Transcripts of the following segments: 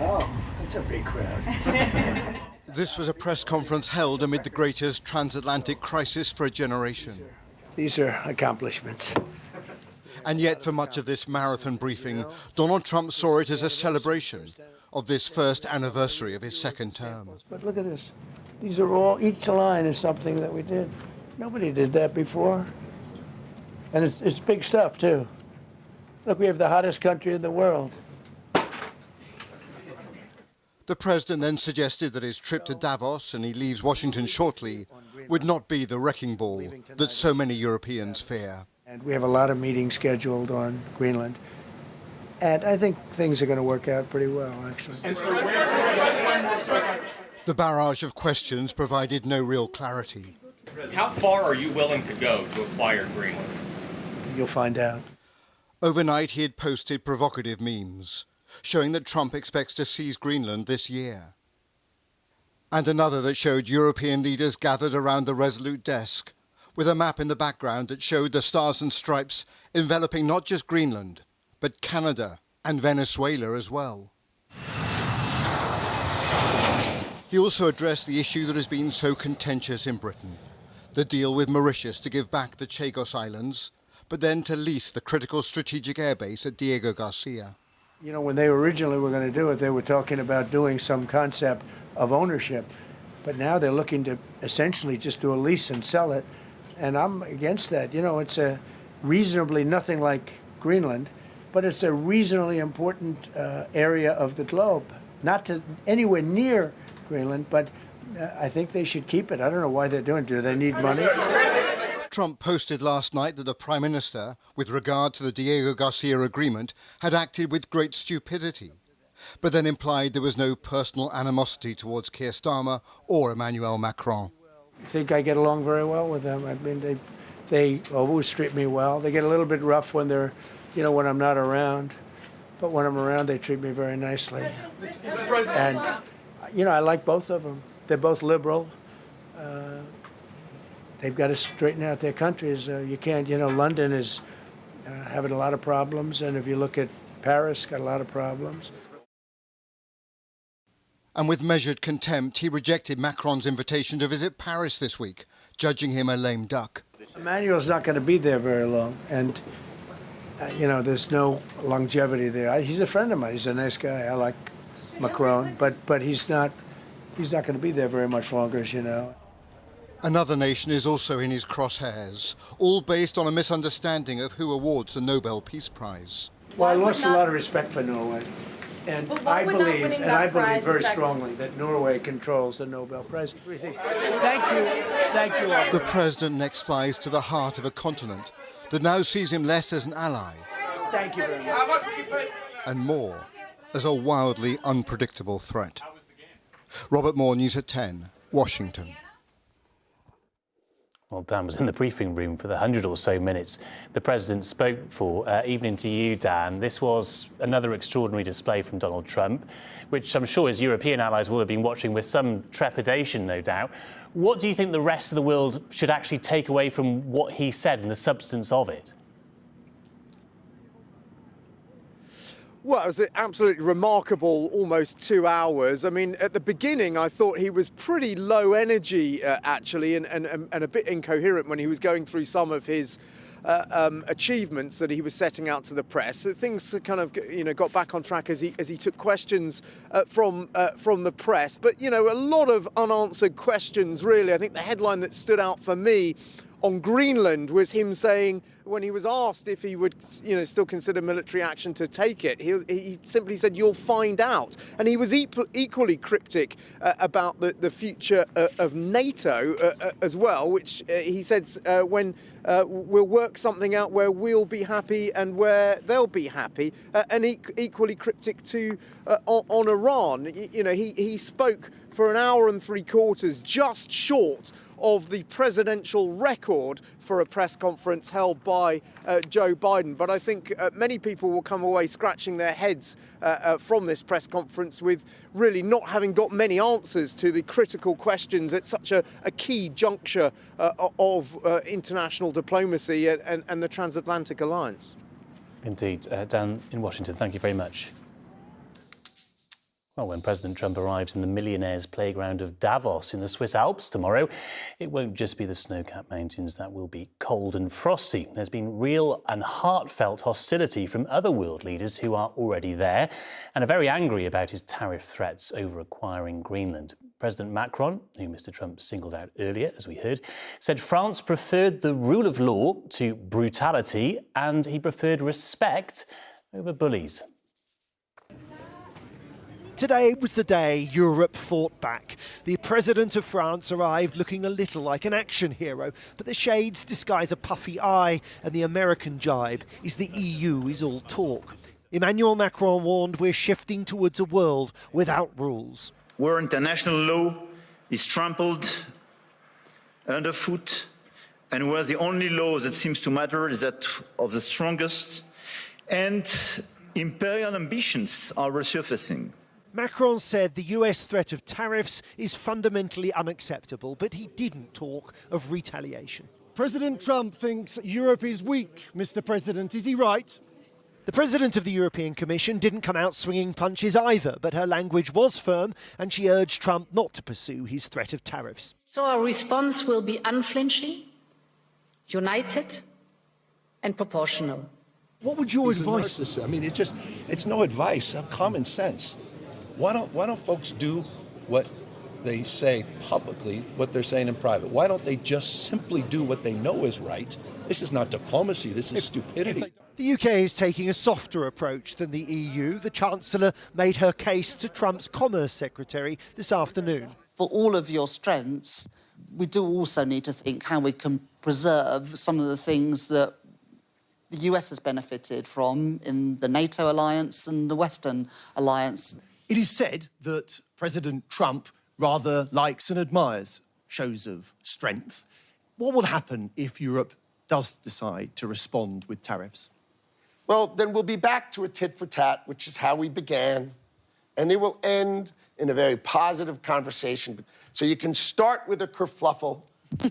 Oh, that's a big crowd. This was a press conference held amid the greatest transatlantic crisis for a generation. These are accomplishments. And yet, for much of this marathon briefing, Donald Trump saw it as a celebration of this first anniversary of his second term. But look at this. These are all, each line is something that we did. Nobody did that before. And it's big stuff, too. Look, we have the hottest country in the world. The president then suggested that his trip to Davos, and he leaves Washington shortly, would not be the wrecking ball that so many Europeans fear. And we have a lot of meetings scheduled on Greenland. And I think things are going to work out pretty well, actually. The barrage of questions provided no real clarity. How far are you willing to go to acquire Greenland? You'll find out. Overnight, he had posted provocative memes showing that Trump expects to seize Greenland this year. And another that showed European leaders gathered around the Resolute desk with a map in the background that showed the stars and stripes enveloping not just Greenland, but Canada and Venezuela as well. He also addressed the issue that has been so contentious in Britain, the deal with Mauritius to give back the Chagos Islands, but then to lease the critical strategic airbase at Diego Garcia. You know, when they originally were going to do it, they were talking about doing some concept of ownership. But now they're looking to essentially just do a lease and sell it. And I'm against that. You know, it's a reasonably nothing like Greenland, but it's a reasonably important area of the globe. Not to anywhere near Greenland, but I think they should keep it. I don't know why they're doing it. Do they need money? Trump posted last night that the Prime Minister, with regard to the Diego Garcia agreement, had acted with great stupidity, but then implied there was no personal animosity towards Keir Starmer or Emmanuel Macron. I think I get along very well with them. I mean, they always treat me well. They get a little bit rough when they're, you know, when I'm not around, but when I'm around, they treat me very nicely. And, you know, I like both of them. They're both liberal. They've got to straighten out their countries. You can't, you know, London is having a lot of problems, and if you look at Paris, got a lot of problems. And with measured contempt, he rejected Macron's invitation to visit Paris this week, judging him a lame duck. Emmanuel's not going to be there very long, and, you know, there's no longevity there. He's a friend of mine. He's a nice guy. I like Macron, but he's not going to be there very much longer, as you know. Another nation is also in his crosshairs, all based on a misunderstanding of who awards the Nobel Peace Prize. Well, I lost a lot of respect for Norway. And I believe very strongly that Norway controls the Nobel Prize. Thank you all. The president next flies to the heart of a continent that now sees him less as an ally. Thank you very much. And more as a wildly unpredictable threat. Robert Moore, News at 10, Washington. Well, Dan was in the briefing room for the 100 or so minutes the president spoke for. Evening to you, Dan. This was another extraordinary display from Donald Trump, which I'm sure his European allies will have been watching with some trepidation, no doubt. What do you think the rest of the world should actually take away from what he said and the substance of it? Well, it was an absolutely remarkable almost 2 hours. I mean, at the beginning, I thought he was pretty low energy, actually, and a bit incoherent when he was going through some of his achievements that he was setting out to the press. Things kind of, you know, got back on track as he took questions from the press. But, you know, a lot of unanswered questions, really. I think the headline that stood out for me on Greenland was him saying, when he was asked if he would, you know, still consider military action to take it, he simply said, "You'll find out." And he was equally cryptic about the future of NATO as well, which he said when we'll work something out where we'll be happy and where they'll be happy, and equally cryptic too on Iran. You know, he spoke for an hour and 3/4, just short of the presidential record for a press conference held by Joe Biden. But I think many people will come away scratching their heads from this press conference with really not having got many answers to the critical questions at such a key juncture of international diplomacy and the transatlantic alliance. Indeed. Dan in Washington, thank you very much. Well, when President Trump arrives in the millionaire's playground of Davos in the Swiss Alps tomorrow, it won't just be the snow-capped mountains that will be cold and frosty. There's been real and heartfelt hostility from other world leaders who are already there and are very angry about his tariff threats over acquiring Greenland. President Macron, who Mr Trump singled out earlier, as we heard, said France preferred the rule of law to brutality and he preferred respect over bullies. Today was the day Europe fought back. The President of France arrived looking a little like an action hero, but the shades disguise a puffy eye, and the American jibe is the EU is all talk. Emmanuel Macron warned we're shifting towards a world without rules. Where international law is trampled underfoot, and where the only law that seems to matter is that of the strongest, and imperial ambitions are resurfacing. Macron said the US threat of tariffs is fundamentally unacceptable, but he didn't talk of retaliation. President Trump thinks Europe is weak, Mr. President. Is he right? The President of the European Commission didn't come out swinging punches either, but her language was firm and she urged Trump not to pursue his threat of tariffs. So our response will be unflinching, united and proportional. What would your advice be? I mean, it's no advice, common sense. Why don't folks do what they say publicly, what they're saying in private? Why don't they just simply do what they know is right? This is not diplomacy, this is stupidity. The UK is taking a softer approach than the EU. The Chancellor made her case to Trump's Commerce Secretary this afternoon. For all of your strengths, we do also need to think how we can preserve some of the things that the US has benefited from in the NATO alliance and the Western alliance. It is said that President Trump rather likes and admires shows of strength. What will happen if Europe does decide to respond with tariffs? Well, then we'll be back to a tit for tat, which is how we began, and it will end in a very positive conversation. So you can start with a kerfluffle,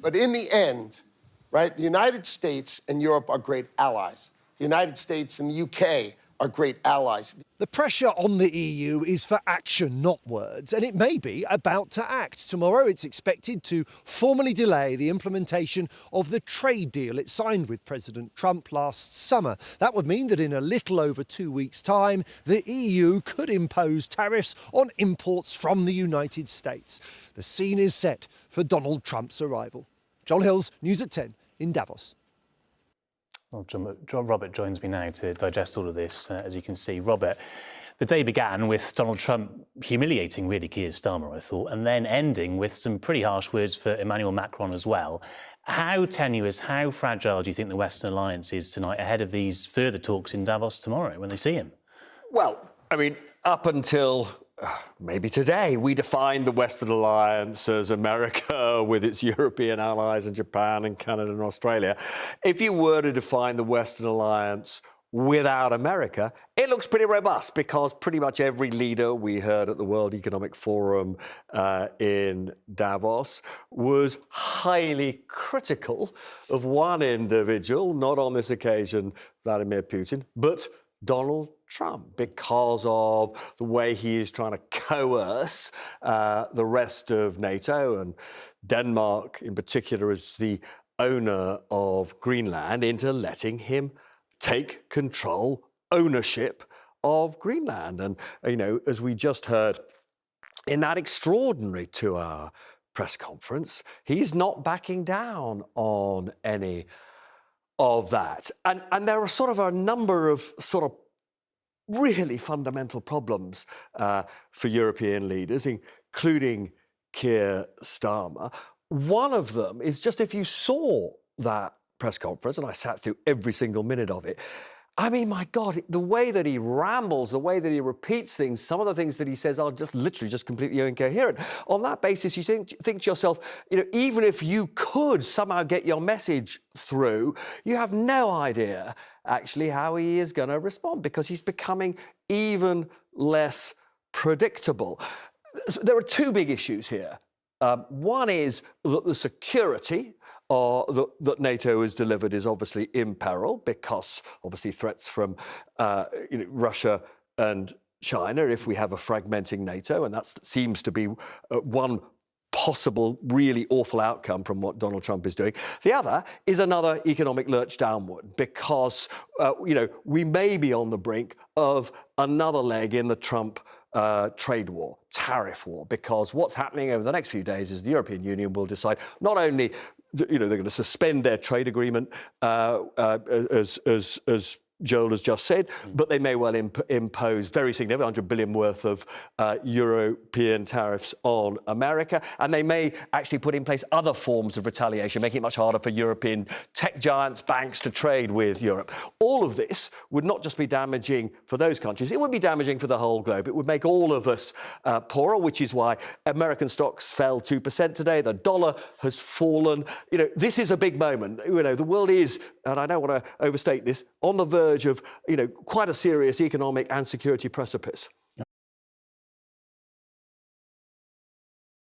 but in the end, right, the United States and Europe are great allies. The United States and the UK are great allies. The pressure on the EU is for action, not words, and it may be about to act. Tomorrow it's expected to formally delay the implementation of the trade deal it signed with President Trump last summer. That would mean that in a little over 2 weeks' time, the EU could impose tariffs on imports from the United States. The scene is set for Donald Trump's arrival. Joel Hills, News at 10 in Davos. Well, Robert joins me now to digest all of this, as you can see. Robert, the day began with Donald Trump humiliating really Keir Starmer, I thought, and then ending with some pretty harsh words for Emmanuel Macron as well. How tenuous, how fragile do you think the Western alliance is tonight ahead of these further talks in Davos tomorrow when they see him? Well, I mean, up until maybe today, we defined the Western alliance as America with its European allies and Japan and Canada and Australia. If you were to define the Western alliance without America, it looks pretty robust because pretty much every leader we heard at the World Economic Forum in Davos was highly critical of one individual, not on this occasion Vladimir Putin, but Donald Trump, because of the way he is trying to coerce the rest of NATO, and Denmark in particular as the owner of Greenland, into letting him take control, ownership of Greenland. And, you know, as we just heard in that extraordinary 2-hour press conference, he's not backing down on any of that. And there are sort of a number of sort of really fundamental problems for European leaders, including Keir Starmer. One of them is just if you saw that press conference, and I sat through every single minute of it, I mean, my God, the way that he rambles, the way that he repeats things, some of the things that he says are just literally just completely incoherent. On that basis, you think to yourself, you know, even if you could somehow get your message through, you have no idea actually how he is going to respond because he's becoming even less predictable. There are two big issues here. One is that the security that NATO has delivered is obviously in peril because obviously threats from Russia and China if we have a fragmenting NATO, and that seems to be one possible really awful outcome from what Donald Trump is doing. The other is another economic lurch downward because, we may be on the brink of another leg in the Trump trade war, tariff war, because what's happening over the next few days is the European Union will decide not only, they're going to suspend their trade agreement as Joel has just said, but they may well impose very significant 100 billion worth of European tariffs on America, and they may actually put in place other forms of retaliation, making it much harder for European tech giants, banks to trade with Europe. All of this would not just be damaging for those countries, it would be damaging for the whole globe. It would make all of us poorer, which is why American stocks fell 2% today. The dollar has fallen. This is a big moment. The world is, and I don't want to overstate this, on the verge of, quite a serious economic and security precipice.